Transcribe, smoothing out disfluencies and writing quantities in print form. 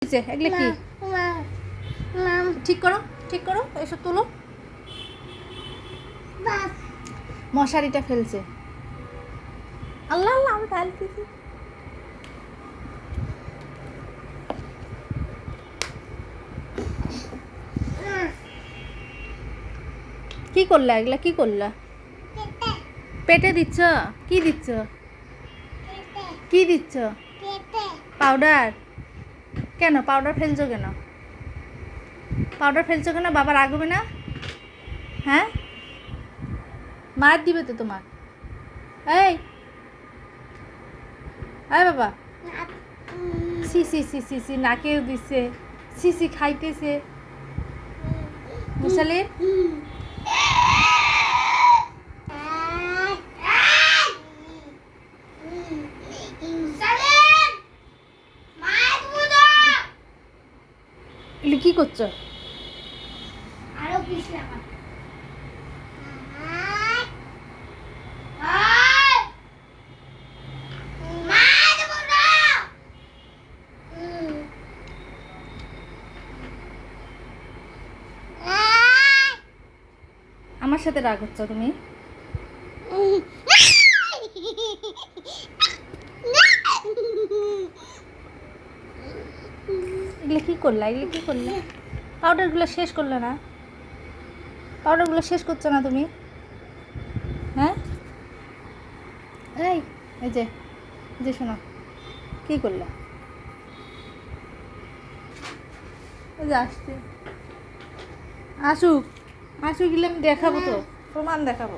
এগুলো কি? ঠিক করো, ঠিক করো, এসব তোলো। মশারিটা ফেলছে। আল্লাহ আল্লাহ, আমি ফেলতেছি। কি করলা এগুলা? কি করলা? পেটে দিচ্ছ? কি দিচ্ছ? কি দিচ্ছ? পাউডার? কেন পাউডার ফেলছো কেন? পাউডার ফেলছো কেন? বাবা রাগবে না? হ্যাঁ, মার দিবে তো তোমার। এই এই বাবা, সি সি সি সি সি, নাকেও দিচ্ছে, সি সি খাইতেছে মুসালির। এগুলো কি করছো? আরো পিস লাগা। আমার সাথে রাগ হচ্ছ তুমি? এগুলো কি করলা? এগুলো কি করলা? পাউডারগুলো শেষ করলে না? পাউডারগুলো শেষ করছো না তুমি? হ্যাঁ, এই এই যে শোনো, কি করলা? ওই যে আসছে, আসুক, আসুক, গেলে আমি দেখাবো তো, প্রমাণ দেখাবো।